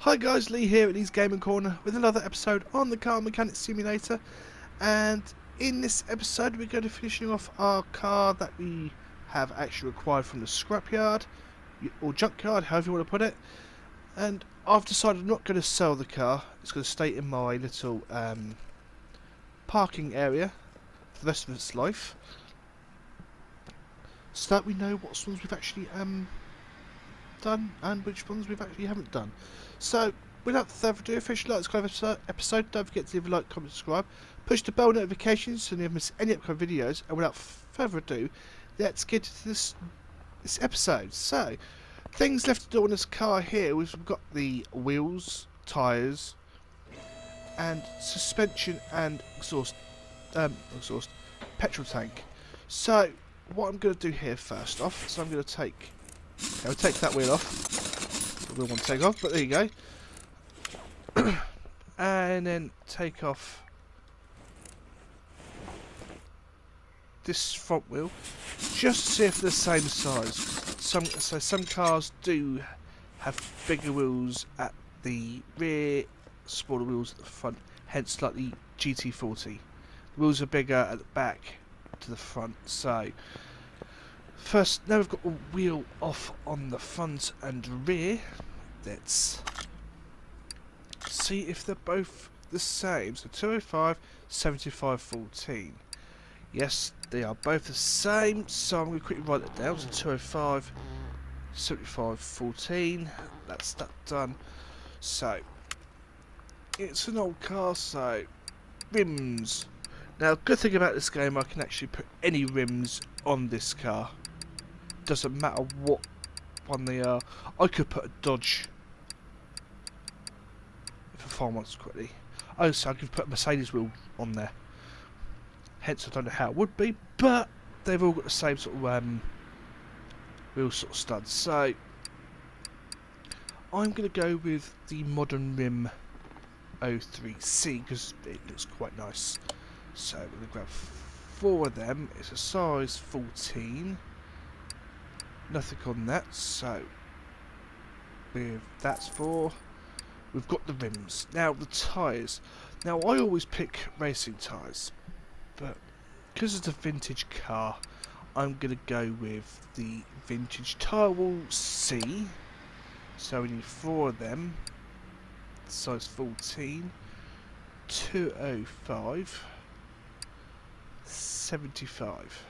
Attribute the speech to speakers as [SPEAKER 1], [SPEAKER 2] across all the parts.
[SPEAKER 1] Hi guys, Lee here at Lee's Gaming Corner with another episode on the Car Mechanic Simulator, and in this episode we're going to be finishing off our car that we have actually acquired from the scrapyard or junkyard, however you want to put it. And I've decided I'm not going to sell the car. It's going to stay in my little parking area for the rest of its life, so that we know what ones we've actually done and which ones we've actually haven't done. So without further ado, if you like this kind of episode, don't forget to leave a like, comment, subscribe, push the bell notifications so you never miss any upcoming videos. And without further ado, let's get into this episode. So things left to do on this car here, we've got the wheels, tyres, and suspension and exhaust petrol tank. So what I'm going to do here first off, so I'm going to take that wheel off. The wheel won't take off, but there you go. And then take off this front wheel, just to see if they're the same size. Some cars do have bigger wheels at the rear, smaller wheels at the front. Hence, like the GT40, the wheels are bigger at the back to the front. So first, now we've got a wheel off on the front and rear. Let's see if they're both the same. So 205, 75, 14. Yes, they are both the same. So I'm going to quickly write that down. So 205, 75, 14. That's that done. So it's an old car, so rims. Now, good thing about this game, I can actually put any rims on this car. Doesn't matter what one they are. I could put a Dodge if I find one quickly. Oh, so I could put a Mercedes wheel on there. Hence, I don't know how it would be, but they've all got the same sort of wheel sort of studs. So I'm going to go with the Modern Rim 03C because it looks quite nice. So we're going to grab 4 of them. It's a size 14. Nothing on that, so that's 4. We've got the rims. Now the tyres. Now I always pick racing tyres, but because it's a vintage car, I'm going to go with the vintage tyre wall C. So we need 4 of them. Size 14, 205, 75.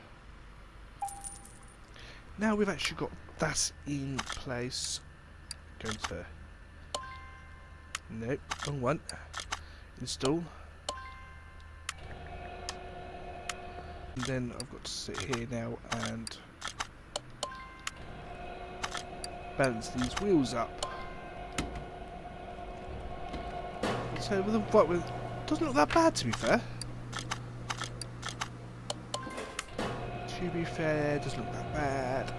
[SPEAKER 1] Now we've actually got that in place. Going to... Nope, wrong one. Install. And then I've got to sit here now and balance these wheels up. So with the right wheel, doesn't look that bad to be fair. Doesn't look that bad.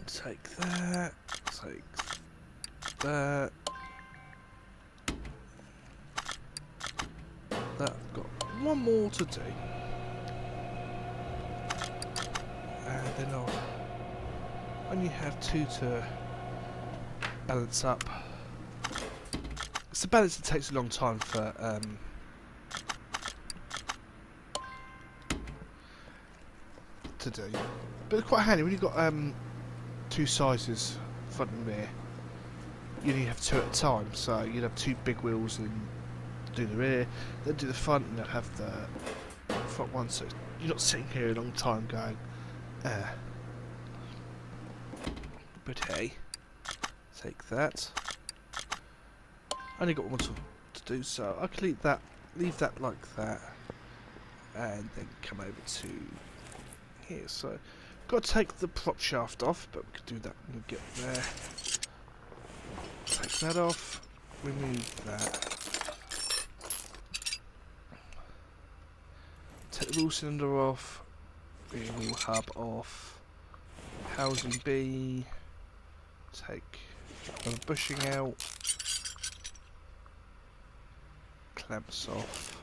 [SPEAKER 1] Take that. Take that. I've got one more to do. And then I'll only have 2 to balance up. It's the balance that takes a long time for to do, but it's quite handy when you've got 2 sizes, front and rear. You only have 2 at a time, so you'd have 2 big wheels and do the rear, then do the front, and then have the front one. So you're not sitting here a long time going, But hey, take that. Only got one to do, so I can leave that like that, and then come over to here. So, got to take the prop shaft off, but we can do that when we get there. Take that off, remove that. Take the wheel cylinder off, rear wheel hub off, housing B. Take the bushing out. Clamps off.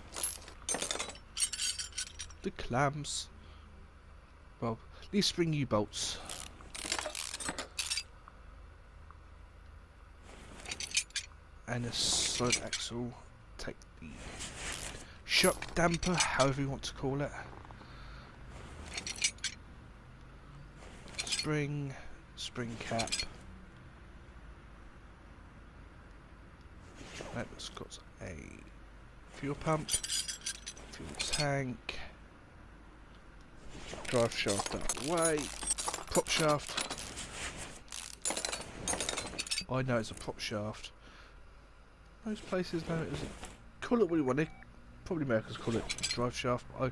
[SPEAKER 1] The clamps. well, leaf spring U-bolts. And a solid axle. Take the shock damper, however you want to call it. Spring cap. Right, it's got a fuel pump, fuel tank, drive shaft out of the way, prop shaft. I know it's a prop shaft. Most places know it isn't. Call it what you want. Probably Americans call it drive shaft, but I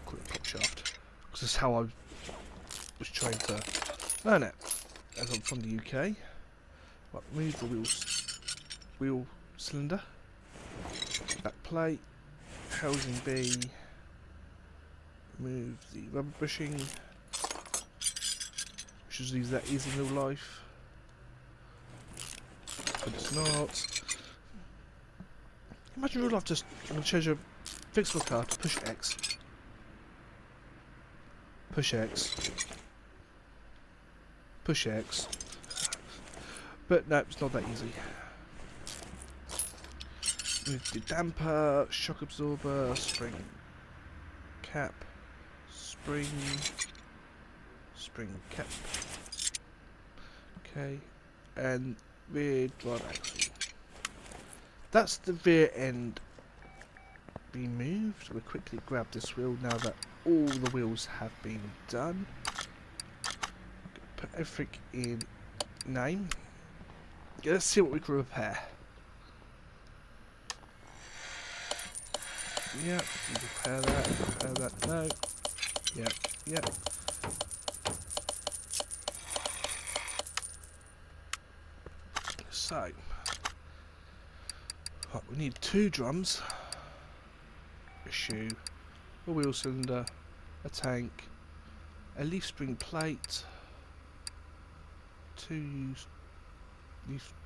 [SPEAKER 1] call it prop shaft because that's how I was trained to learn it. As I'm from the UK. Right, move the wheel cylinder, back plate, housing B, move the rubber bushing, which is leaves that easy in real life, but it's not. Imagine real life just, I'm going to change a fixable car to push X, push X, push X, but no, it's not that easy. Move the damper, shock absorber, spring cap, spring cap. Okay, and rear drive axle. That's the rear end being moved. We'll quickly grab this wheel now that all the wheels have been done. Put everything in name. Let's see what we can repair. Yep, repair that, no. Yep. So, right, we need 2 drums, a shoe, a wheel cylinder, a tank, a leaf spring plate, 2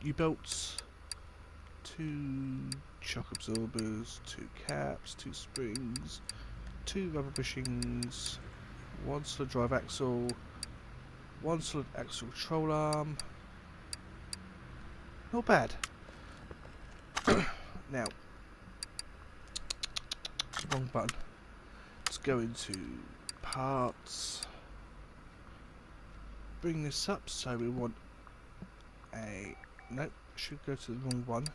[SPEAKER 1] U-bolts, 2 shock absorbers, 2 caps, 2 springs, 2 rubber bushings, 1 solid drive axle, 1 solid axle control arm. Not bad. Now, wrong button. Let's go into parts. Bring this up, so we want a... Nope, should go to the wrong one.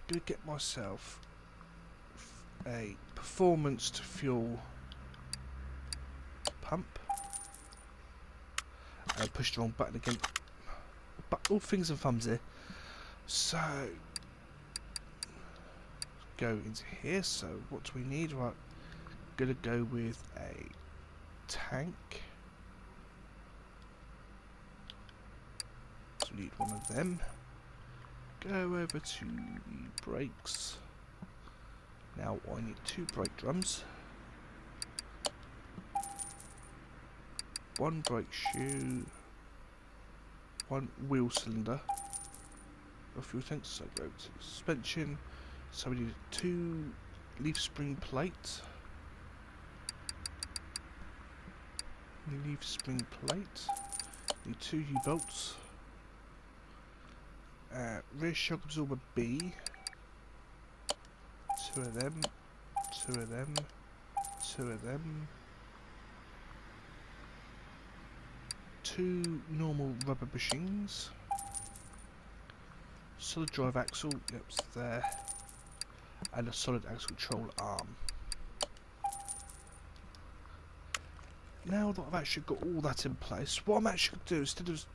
[SPEAKER 1] Gonna get myself a performance to fuel pump. And push the wrong button again. But all fingers and thumbs here. So go into here. So what do we need? Right, gonna go with a tank. So we need one of them. Go over to the brakes. Now I need 2 brake drums, 1 brake shoe, 1 wheel cylinder, a fuel tank. So go to suspension. So we need 2 leaf spring plates. Need 2 U-bolts. Rear shock absorber B. 2 of them. 2 of them. 2 of them. 2 normal rubber bushings. Solid drive axle, yep, it's there. And a solid axle control arm. Now that I've actually got all that in place, what I'm actually going to do, instead of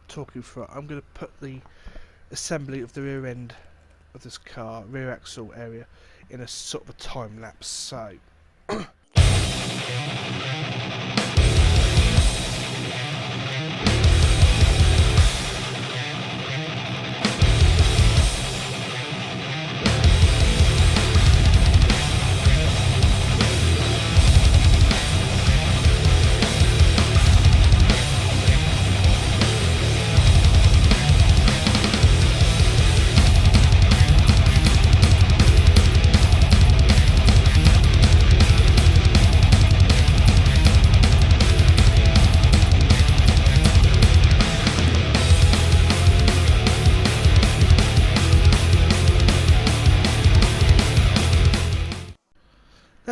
[SPEAKER 1] talking through it, I'm going to put the assembly of the rear end of this car, rear axle area, in a sort of a time lapse. So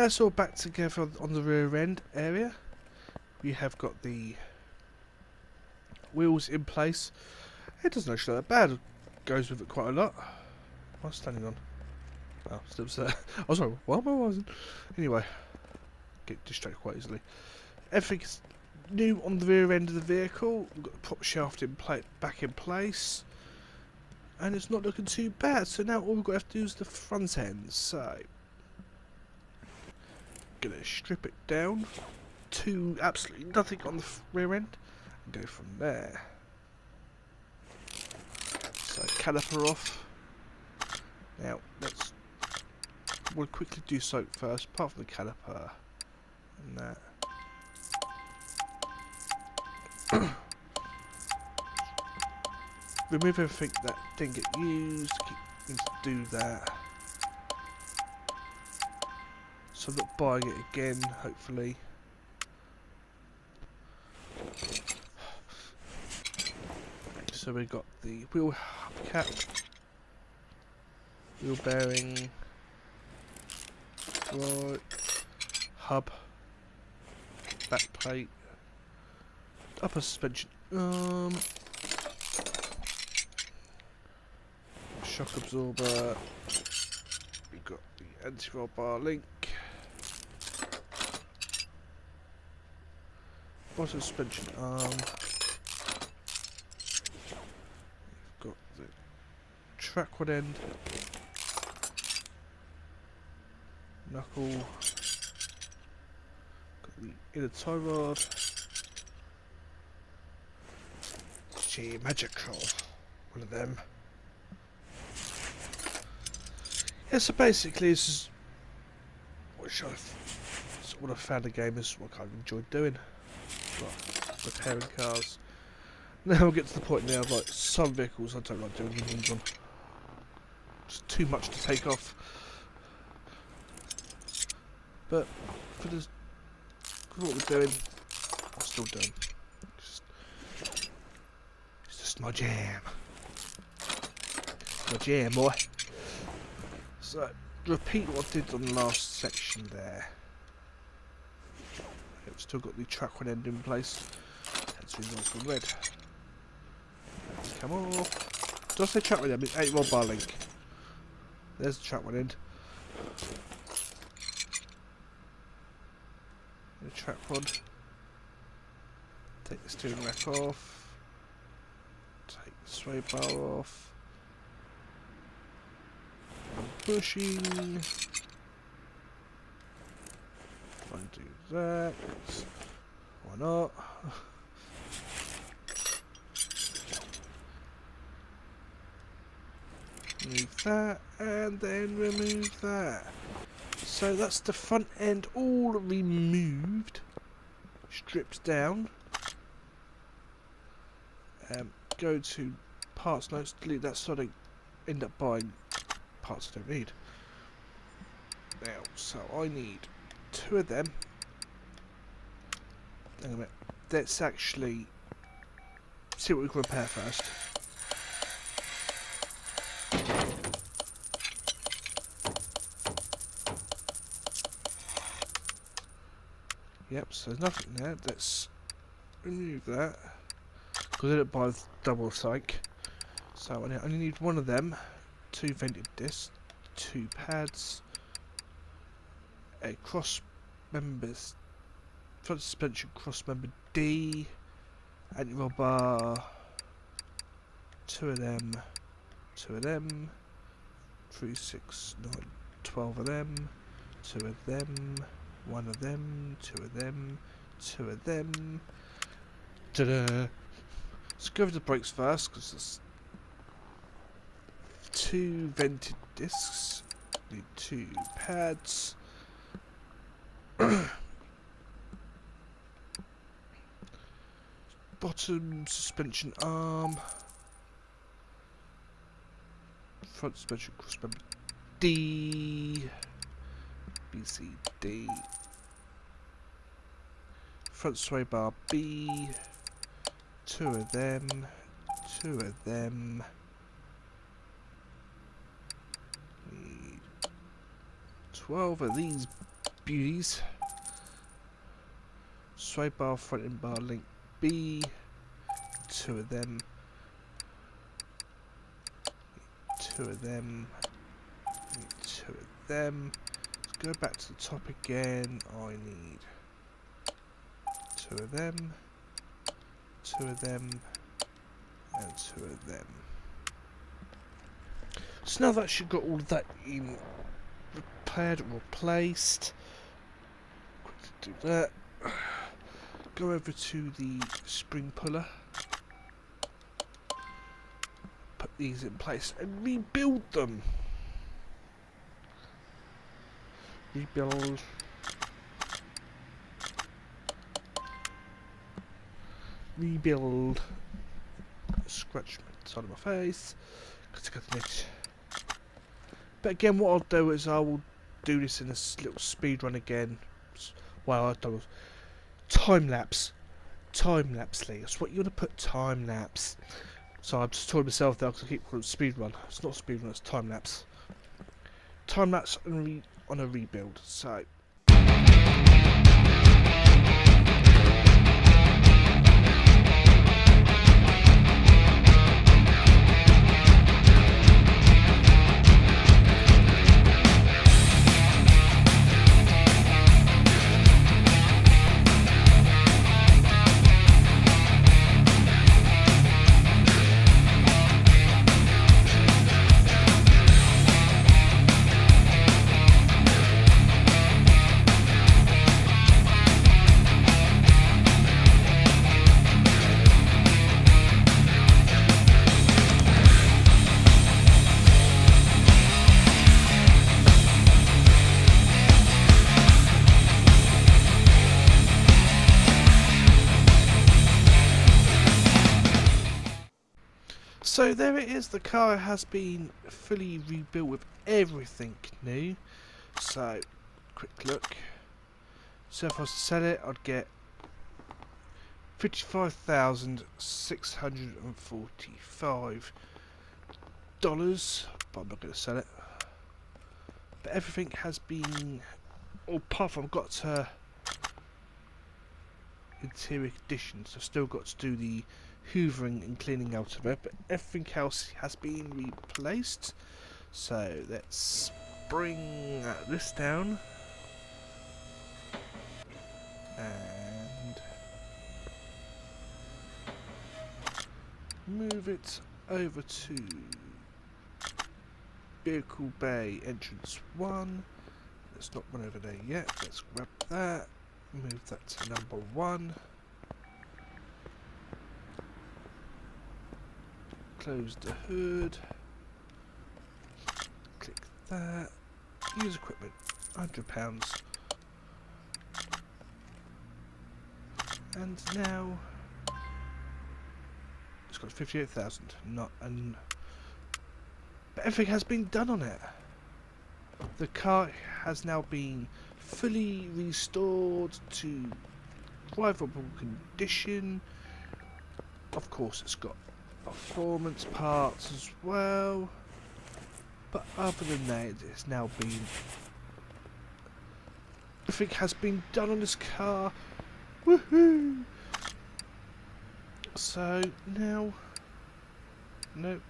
[SPEAKER 1] now it's all back together on the rear end area. We have got the wheels in place. It doesn't actually look that bad. It goes with it quite a lot. What am I standing on? Oh, still there. I was like, what am I wasn't? Anyway, get distracted quite easily. Everything's new on the rear end of the vehicle. We've got the prop shaft back in place. And it's not looking too bad. So now all we've got to have to do is the front end. So, gonna strip it down to absolutely nothing on the rear end and go from there. So caliper off. Now we'll quickly do soap first, apart from the caliper and that. Remove everything that didn't get used. Need to do that. So I'm not buying it again, hopefully. So we've got the wheel cap, wheel bearing, right, hub, back plate, upper suspension arm, shock absorber. We've got the anti-roll bar link, bottom suspension arm. Got the track rod end, knuckle, got the inner tie rod, gee, magical, one of them. Yeah, so basically this is what I found the game is what I kind of enjoyed doing, like repairing cars. Now we'll get to the point now of like some vehicles I don't like doing things on. It's too much to take off. But for what we're doing, I'm still doing. It's just my jam. My jam, boy. So repeat what I did on the last section there. I've still got the track one end in place. That's the reason it's red. Come on. Did I say track one end? I mean 8-volt bar link. There's the track one end. The track rod. Take the steering rack off. Take the sway bar off. Bushing. Undo that. Why not? Remove that, and then remove that. So that's the front end all removed, stripped down. Go to parts notes, delete that so I don't end up buying parts I don't need. Now, so I need 2 of them. Hang on a minute. Let's actually see what we can repair first. Yep, so there's nothing there. Let's remove that. Because I didn't buy the double psych. So I only need 1 of them. 2 vented discs, 2 pads, a cross members, front suspension cross member D, anti-roll bar, 2 of them, 2 of them, 3, 6, 9, 12 of them, 2 of them, 1 of them, 2 of them, 2 of them. Ta-da! Let's go over the brakes first because there's 2 vented discs, need 2 pads, bottom suspension arm, front suspension cross member D, BCD, front sway bar B, 2 of them, 2 of them. Need 12 of these beauties. Sway bar, front end bar, link B. 2 of them. 2 of them. 2 of them. Let's go back to the top again. I need 2 of them. 2 of them. And 2 of them. So now that you've got all of that in repaired and replaced, quickly do that. Go over to the spring puller, put these in place and rebuild them. Rebuild. Rebuild. Scratch my side of my face. But again, what I'll do is I will do this in a little speed run again. Well, I've done time lapse. Time lapse, Lee. That's what you want to put, time lapse. So I've just told myself that I keep calling it speed run. It's not speed run, it's time lapse. Time lapse on a rebuild. So. So there it is, the car has been fully rebuilt with everything new. So, quick look. So if I was to sell it, I'd get $55,645. But I'm not going to sell it. But everything has been, all apart from I've got to interior conditions. I've still got to do the hoovering and cleaning out of it, but everything else has been replaced. So let's bring this down and move it over to vehicle bay entrance 1. Let's not run over there yet. Let's grab that, move that to number 1. Close the hood, click that, use equipment, £100, and now it's got 58,000, but everything has been done on it. The car has now been fully restored to drivable condition. Of course it's got performance parts as well, but other than that, it's now been, everything has been done on this car. Woohoo! So now, nope,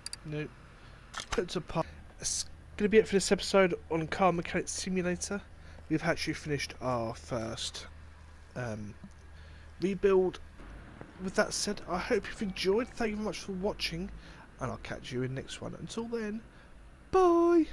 [SPEAKER 1] put it to part. That's gonna be it for this episode on Car Mechanic Simulator. We've actually finished our first rebuild. With that said, I hope you've enjoyed. Thank you very much for watching, and I'll catch you in the next one. Until then, bye!